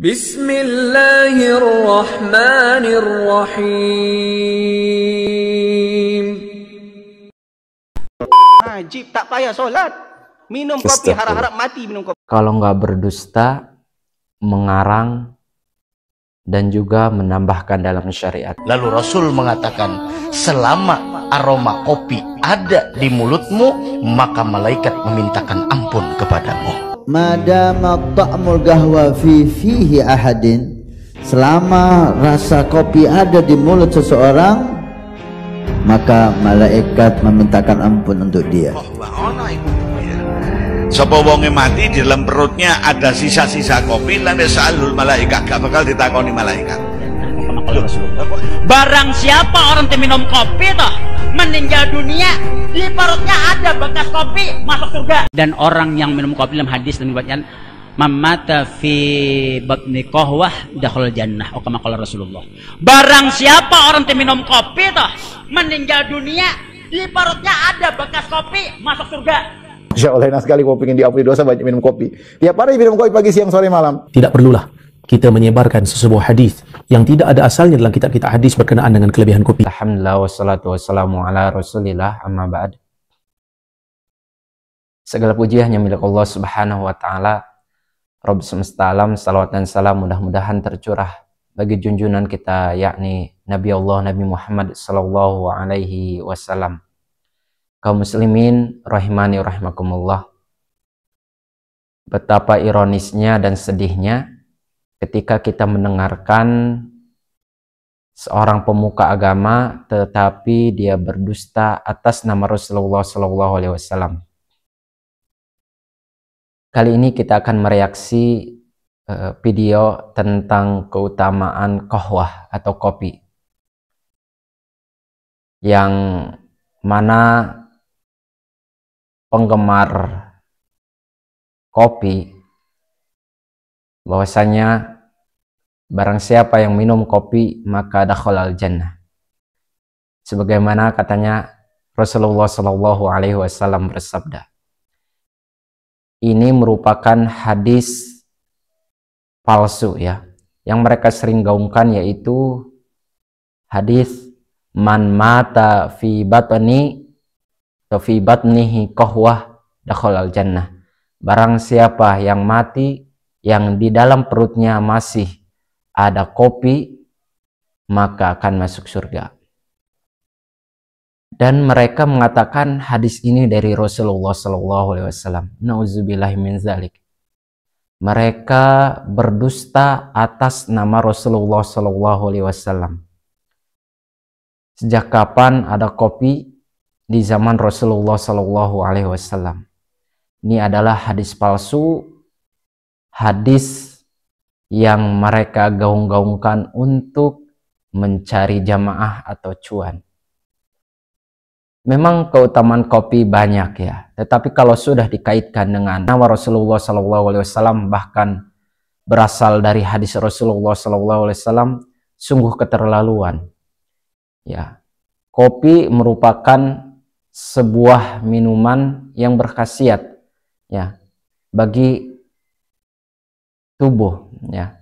Bismillahirrahmanirrahim. Ajib, tak payah solat. Minum kopi, harap-harap mati minum kopi. Kalau nggak berdusta, mengarang, dan juga menambahkan dalam syariat. Lalu Rasul mengatakan, selama aroma kopi ada di mulutmu, maka malaikat memintakan ampun kepadamu. Madama ta'mul gahwa fihi ahadin, selama rasa kopi ada di mulut seseorang, maka malaikat memintakan ampun untuk dia. Sapa wonge mati di dalam perutnya ada sisa-sisa kopi, lan salul malaikat, gak bakal ditakoni malaikat. Barang siapa orang yang minum kopi toh meninggal dunia, di perutnya ada bekas kopi, masuk surga. Dan orang yang minum kopi dalam hadis dan diriwayatkan, mamata fi batni qahwah dakhul jannah, kama qala Rasulullah. Barang siapa orang yang minum kopi toh meninggal dunia, di perutnya ada bekas kopi, masuk surga. Insya Allah enak sekali kalau ingin diampuni dosa banyak minum kopi. Tiap hari minum kopi pagi, siang, sore, malam. Tidak perlulah kita menyebarkan sebuah hadis yang tidak ada asalnya dalam kitab-kitab hadis berkenaan dengan kelebihan kopi. Alhamdulillah wassalatu wassalamu ala rasulillah amma ba'd. Segala puji hanya milik Allah subhanahu wa ta'ala, Rabb semesta alam. Salawat dan salam mudah-mudahan tercurah bagi junjungan kita, yakni Nabi Allah Nabi Muhammad sallallahu alaihi wasallam. Kaum muslimin rahimani rahimakumullah, betapa ironisnya dan sedihnya ketika kita mendengarkan seorang pemuka agama tetapi dia berdusta atas nama Rasulullah sallallahu alaihi wasallam. Kali ini kita akan mereaksi video tentang keutamaan qahwah atau kopi, yang mana penggemar kopi bahwasanya barang siapa yang minum kopi maka dakhalal jannah, sebagaimana katanya Rasulullah Shallallahu Alaihi Wasallam bersabda. Ini merupakan hadis palsu ya, yang mereka sering gaungkan, yaitu hadis man mata fi batnihi qahwah dakhalal jannah. Barang siapa yang mati yang di dalam perutnya masih ada kopi, maka akan masuk surga. Dan mereka mengatakan hadis ini dari Rasulullah sallallahu alaihi wasallam. Nauzubillahi min zalik. Mereka berdusta atas nama Rasulullah sallallahu alaihi wasallam. Sejak kapan ada kopi di zaman Rasulullah Sallallahu Alaihi Wasallam? Ini adalah hadis palsu, hadis yang mereka gaung-gaungkan untuk mencari jamaah atau cuan. Memang keutamaan kopi banyak ya, tetapi kalau sudah dikaitkan dengan nama Rasulullah Sallallahu Alaihi Wasallam, bahkan berasal dari hadis Rasulullah Sallallahu Alaihi Wasallam, sungguh keterlaluan. Ya, kopi merupakan sebuah minuman yang berkhasiat ya bagi tubuh ya,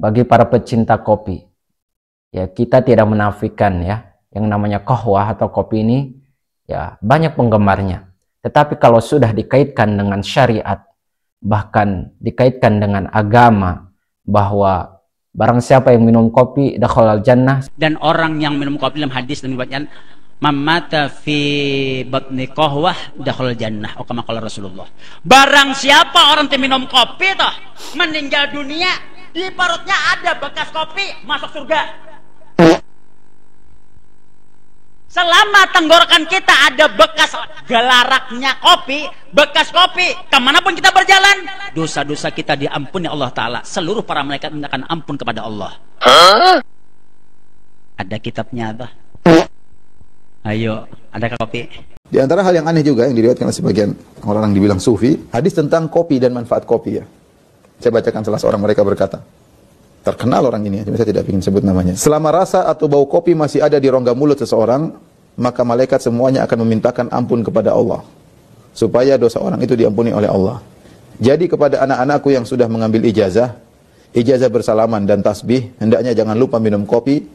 bagi para pecinta kopi ya. Kita tidak menafikan ya yang namanya qahwah atau kopi ini ya banyak penggemarnya, tetapi kalau sudah dikaitkan dengan syariat, bahkan dikaitkan dengan agama, bahwa barang siapa yang minum kopi dakhalal jannah, dan orang yang minum kopi dalam hadis dan diriwayatkan mamata fi batni qahwah dakhul jannah, kama qala Rasulullah. Barang siapa orang yang minum kopi toh meninggal dunia, di perutnya ada bekas kopi, masuk surga. Selama tenggorokan kita ada bekas gelaraknya kopi, bekas kopi, kemanapun kita berjalan, dosa-dosa kita diampuni Allah Ta'ala. Seluruh para malaikat mintakan ampun kepada Allah. Ada kitabnya apa? Ayo, ada kopi. Di antara hal yang aneh juga yang diriwayatkan oleh sebagian orang yang dibilang sufi, hadis tentang kopi dan manfaat kopi ya. Saya bacakan salah seorang mereka berkata, terkenal orang ini, saya tidak ingin sebut namanya. Selama rasa atau bau kopi masih ada di rongga mulut seseorang, maka malaikat semuanya akan memintakan ampun kepada Allah, supaya dosa orang itu diampuni oleh Allah. Jadi kepada anak-anakku yang sudah mengambil ijazah, ijazah bersalaman dan tasbih, hendaknya jangan lupa minum kopi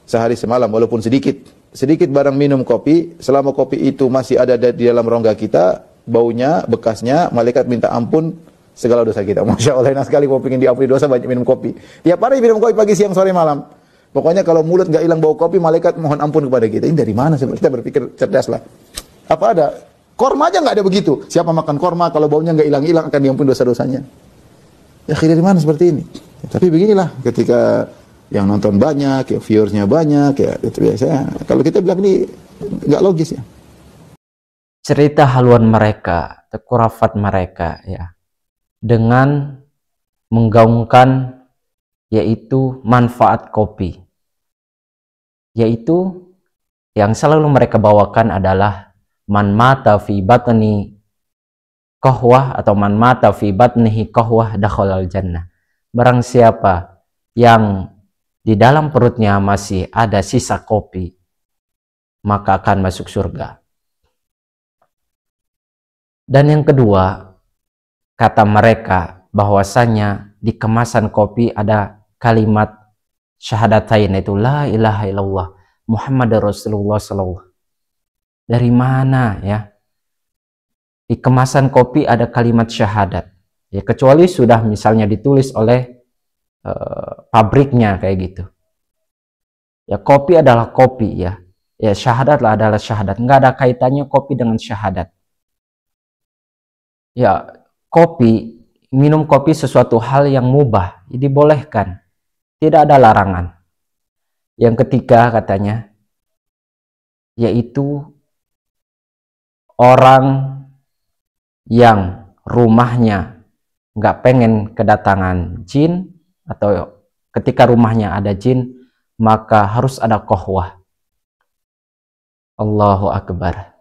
sehari semalam walaupun sedikit. Sedikit barang minum kopi, selama kopi itu masih ada di dalam rongga kita, baunya, bekasnya, malaikat minta ampun segala dosa kita. Masya Allah, enak sekali mau pengen diampuni dosa banyak minum kopi. Tiap hari minum kopi pagi, siang, sore, malam. Pokoknya kalau mulut nggak hilang bau kopi, malaikat mohon ampun kepada kita. Ini dari mana? Kita berpikir cerdas lah. Apa ada? Korma aja nggak ada begitu. Siapa makan korma kalau baunya nggak hilang-hilang akan diampuni dosa-dosanya. Ya dari mana seperti ini? Ya, tapi beginilah ketika yang nonton banyak, ya viewersnya banyak, ya itu biasanya. Kalau kita bilang ini nggak logis ya. Cerita haluan mereka, kurafat mereka ya, dengan menggaungkan yaitu manfaat kopi, yaitu yang selalu mereka bawakan adalah man mata fi batni qahwah atau man mata fi batnihi qahwah dakhalal jannah. Barang siapa yang di dalam perutnya masih ada sisa kopi, maka akan masuk surga. Dan yang kedua, kata mereka bahwasanya di kemasan kopi ada kalimat syahadatain, itu la ilaha illallah Muhammad Rasulullah sallallahu. Dari mana ya? Di kemasan kopi ada kalimat syahadat. Ya kecuali sudah misalnya ditulis oleh pabriknya kayak gitu. Ya kopi adalah kopi ya. Ya syahadat lah adalah syahadat. Nggak ada kaitannya kopi dengan syahadat. Ya kopi, minum kopi sesuatu hal yang mubah, dibolehkan. Tidak ada larangan. Yang ketiga katanya, yaitu orang yang rumahnya nggak pengen kedatangan jin, atau ketika rumahnya ada jin, maka harus ada qahwah. Allahu Akbar.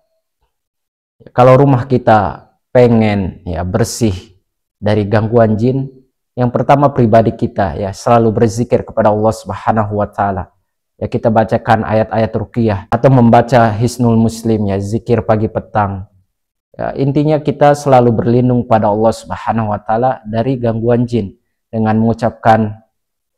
Kalau rumah kita pengen ya bersih dari gangguan jin, yang pertama pribadi kita ya selalu berzikir kepada Allah Subhanahu wa taala. Ya kita bacakan ayat-ayat ruqyah atau membaca Hisnul Muslim ya, zikir pagi petang. Ya, intinya kita selalu berlindung pada Allah Subhanahu wa taala dari gangguan jin dengan mengucapkan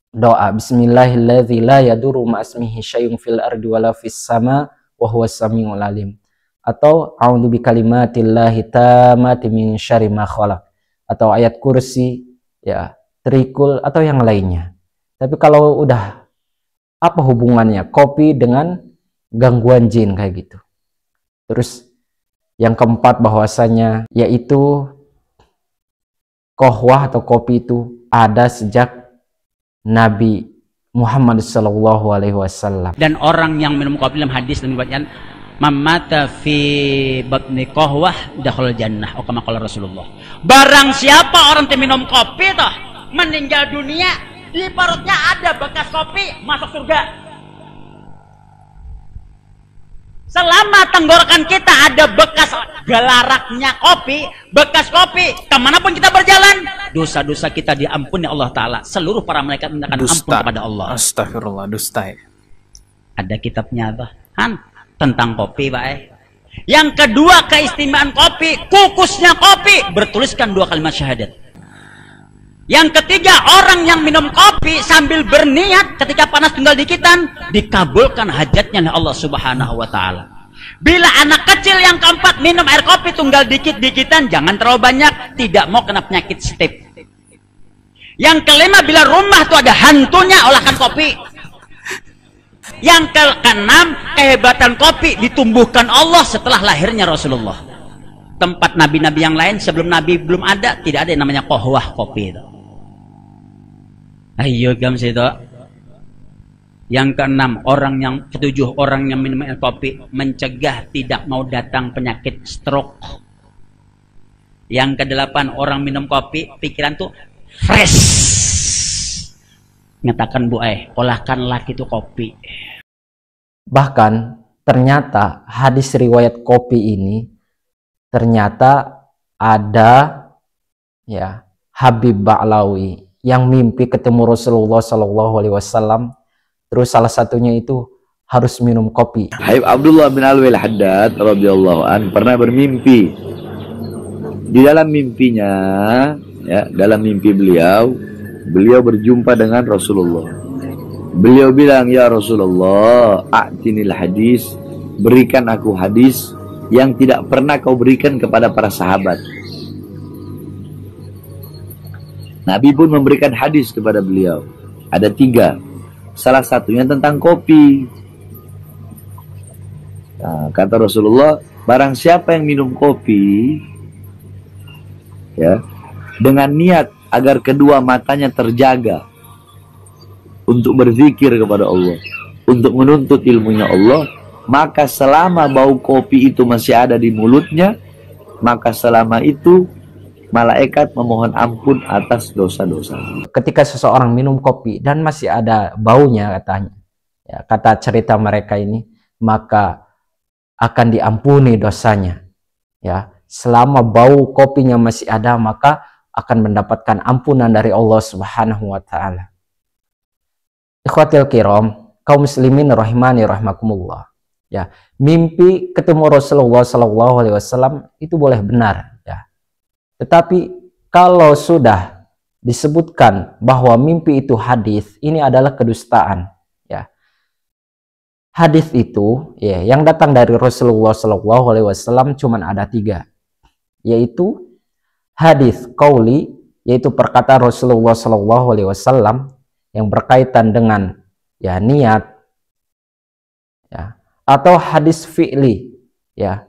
doa bismillahilladzi la yadurru ma'asmihi syai'un fil ardi wala fis sama wa huwas samiul alim, atau a'udzu bikalimatillahi tammati min syarri ma khalaq, atau ayat kursi ya, trikul atau yang lainnya. Tapi kalau udah apa hubungannya kopi dengan gangguan jin kayak gitu. Terus yang keempat bahwasanya yaitu qahwah atau kopi itu ada sejak Nabi Muhammad SAW. Dan orang yang minum kopi dalam hadis dan riwayatkan mamata fi batni qahwah dakhalal jannah, kama qala Rasulullah. Barang siapa orang yang minum kopi toh meninggal dunia, di perutnya ada bekas kopi, masuk surga. Selama tenggorokan kita ada bekas gelaraknya kopi, bekas kopi, kemanapun kita berjalan, dosa-dosa kita diampuni Allah Ta'ala. Seluruh para malaikat mintakan ampun kepada Allah. Astagfirullah, dusta. Ada kitabnya apa? Tentang kopi, Pak. Yang kedua keistimewaan kopi, kukusnya kopi bertuliskan 2 kalimat syahadat. Yang ketiga, orang yang minum kopi sambil berniat ketika panas tinggal dikitan, dikabulkan hajatnya oleh Allah Subhanahu wa taala. Bila anak kecil yang keempat minum air kopi tunggal dikit-dikitan, jangan terlalu banyak, tidak mau kena penyakit stip. Yang kelima, bila rumah tuh ada hantunya, olahkan kopi. Yang keenam, kehebatan kopi ditumbuhkan Allah setelah lahirnya Rasulullah. Tempat nabi-nabi yang lain sebelum nabi belum ada, tidak ada yang namanya qahwah kopi itu. Ayo gam situ. Yang keenam, ketujuh orang yang minum air kopi mencegah tidak mau datang penyakit stroke. Yang kedelapan, orang minum kopi pikiran tuh fresh. Nyatakan Bu olahkan laki itu kopi. Bahkan ternyata hadis riwayat kopi ini ternyata ada ya Habib Ba'lawi yang mimpi ketemu Rasulullah SAW. Terus salah satunya itu harus minum kopi. Habib Abdullah bin Alwi al-Haddad radhiyallahu an pernah bermimpi. Di dalam mimpinya, ya, dalam mimpi beliau Beliau berjumpa dengan Rasulullah. Beliau bilang, ya Rasulullah, a'tinil hadis, berikan aku hadis yang tidak pernah kau berikan kepada para sahabat. Nabi pun memberikan hadis kepada beliau. Ada 3. Salah satunya tentang kopi. Nah, kata Rasulullah, barang siapa yang minum kopi, ya, dengan niat agar kedua matanya terjaga untuk berzikir kepada Allah, untuk menuntut ilmunya Allah, maka selama bau kopi itu masih ada di mulutnya, maka selama itu malaikat memohon ampun atas dosa-dosa. Ketika seseorang minum kopi dan masih ada baunya, katanya, ya, kata cerita mereka ini, maka akan diampuni dosanya. Ya, selama bau kopinya masih ada, maka akan mendapatkan ampunan dari Allah Subhanahu wa taala. Ikhwatil kiram, kaum muslimin rahimani rahimakumullah. Ya, mimpi ketemu Rasulullah sallallahu alaihi wasallam itu boleh benar, ya. Tetapi kalau sudah disebutkan bahwa mimpi itu hadis, ini adalah kedustaan, ya. Hadis itu, ya, yang datang dari Rasulullah sallallahu alaihi wasallam cuma ada 3, yaitu hadis qauli, yaitu perkataan Rasulullah sallallahu alaihi wasallam yang berkaitan dengan, ya, niat, ya, atau hadis fi'li, ya,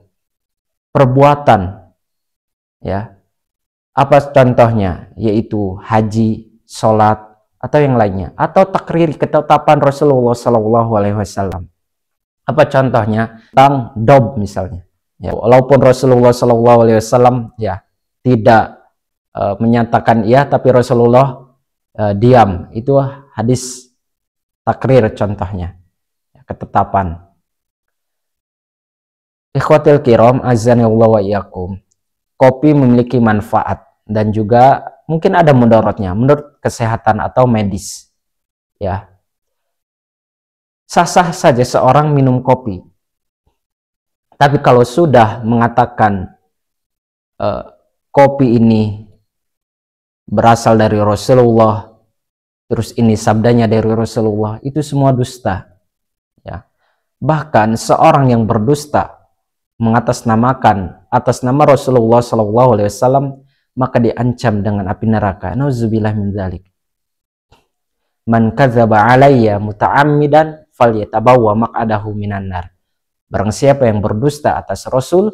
perbuatan, ya. Apa contohnya? Yaitu haji, sholat, atau yang lainnya, atau takriri ketetapan Rasulullah sallallahu alaihi wasallam. Apa contohnya? Tentang dob misalnya, ya, walaupun Rasulullah sallallahu alaihi wasallam, ya, tidak menyatakan iya, tapi Rasulullah diam. Itu hadis takrir contohnya, ketetapan. Ikhwatil kiram, azanillahu wa iyyakum. Kopi memiliki manfaat dan juga mungkin ada mudaratnya menurut kesehatan atau medis, ya. Sah-sah saja seorang minum kopi. Tapi kalau sudah mengatakan kopi ini berasal dari Rasulullah, terus ini sabdanya dari Rasulullah, itu semua dusta, ya. Bahkan seorang yang berdusta mengatasnamakan atas nama Rasulullah SAW, maka diancam dengan api neraka. Nauzubillah min dzalik. Man kadzaba alayya muta'ammidan falyatabawwa maq'adahu minan nar. Barang siapa yang berdusta atas Rasul,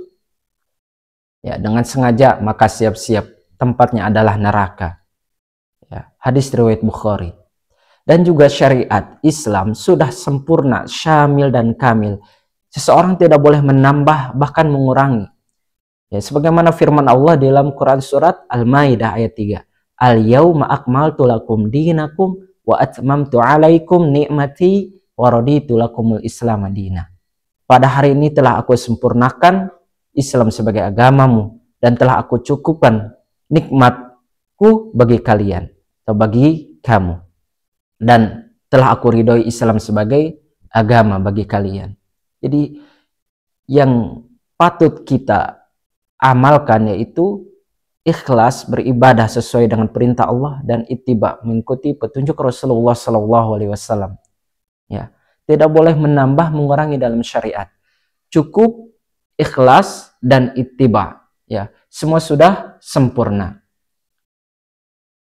ya, dengan sengaja, maka siap-siap tempatnya adalah neraka. Ya, hadis riwayat Bukhari. Dan juga syariat Islam sudah sempurna, syamil dan kamil. Seseorang tidak boleh menambah bahkan mengurangi. Ya, sebagaimana firman Allah dalam Quran surat Al-Maidah ayat 3. Al-yauma akmaltu lakum dinakum wa atmamtu alaikum ni'mati wa raditu lakumul Islam madina. Pada hari ini telah aku sempurnakan Islam sebagai agamamu dan telah aku cukupkan nikmatku bagi kalian atau bagi kamu, dan telah aku ridhoi Islam sebagai agama bagi kalian. Jadi yang patut kita amalkan yaitu ikhlas beribadah sesuai dengan perintah Allah dan ittiba, mengikuti petunjuk Rasulullah SAW. Ya, tidak boleh menambah mengurangi dalam syariat. Cukup ikhlas dan ittiba. Ya, semua sudah sempurna.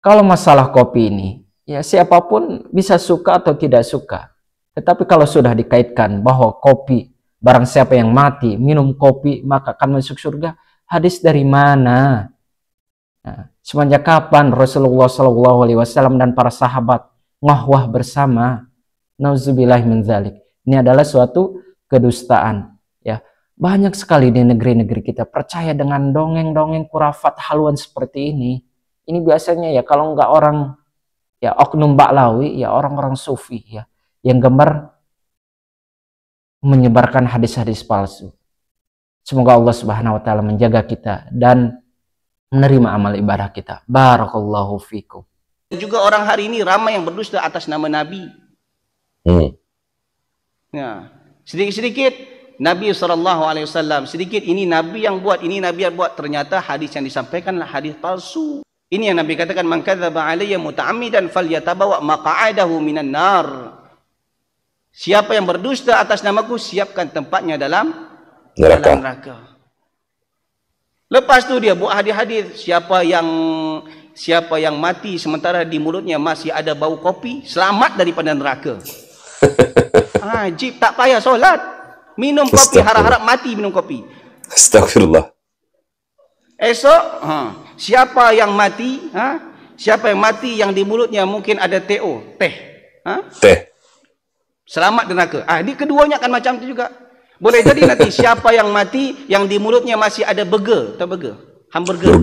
Kalau masalah kopi ini, ya siapapun bisa suka atau tidak suka. Tetapi kalau sudah dikaitkan bahwa kopi, barang siapa yang mati minum kopi maka akan masuk surga, hadis dari mana? Nah, semenjak kapan Rasulullah SAW dan para sahabat ngahwah bersama? Nauzubillah min dzalik. Ini adalah suatu kedustaan. Ya, banyak sekali di negeri-negeri kita percaya dengan dongeng-dongeng kurafat haluan seperti ini. Ini biasanya ya kalau nggak orang, ya oknum baklawi, ya orang-orang sufi, ya, yang gemar menyebarkan hadis-hadis palsu. Semoga Allah Subhanahu wa taala menjaga kita dan menerima amal ibadah kita. Barakallahu fikum. Juga orang hari ini ramai yang berdusta atas nama Nabi. Ya, sedikit-sedikit Nabi SAW, sedikit ini Nabi yang buat, ini Nabi yang buat, ternyata hadis yang disampaikan adalah hadis palsu. Ini yang Nabi katakan, man kadzaba alayya muta'ammidan falyatabawa maq'adahu minan nar. Siapa yang berdusta atas namaku, siapkan tempatnya dalam neraka. Lepas tu dia buat hadis-hadis, siapa yang mati sementara di mulutnya masih ada bau kopi, selamat daripada neraka. Ajib, tak payah solat, minum kopi, harap-harap mati minum kopi. Astagfirullah. Esok siapa yang mati, siapa yang mati yang di mulutnya mungkin ada TO, teh, selamat di neraka. Ini keduanya akan macam tu juga. Boleh jadi nanti siapa yang mati yang di mulutnya masih ada burger, atau hamburger.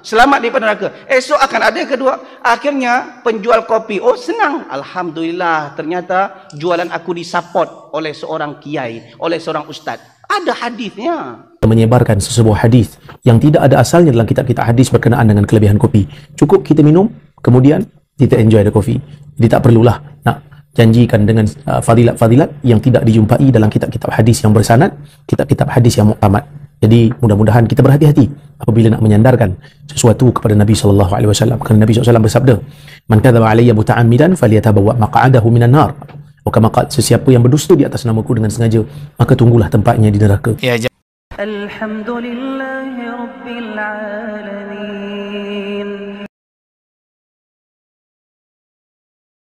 Selamat daripada neraka. Esok akan ada yang kedua. Akhirnya penjual kopi, senang, alhamdulillah, ternyata jualan aku disupport oleh seorang kiai, oleh seorang ustaz. Ada hadisnya. Menyebarkan sesebuah hadis yang tidak ada asalnya dalam kitab-kitab hadis berkenaan dengan kelebihan kopi. Cukup kita minum, kemudian kita enjoy the kopi. Jadi tak perlulah nak janjikan dengan fadilat-fadilat yang tidak dijumpai dalam kitab-kitab hadis yang bersanad, kitab-kitab hadis yang muqtamad. Jadi mudah-mudahan kita berhati-hati apabila nak menyandarkan sesuatu kepada Nabi SAW. Kerana Nabi SAW bersabda, man kadzaba alayya muta'ammidan falyatabawwa maq'adahu minan nar. Sesiapa yang berdusta di atas namaku dengan sengaja, maka tunggulah tempatnya di neraka. Alhamdulillahi Rabbil Alamin.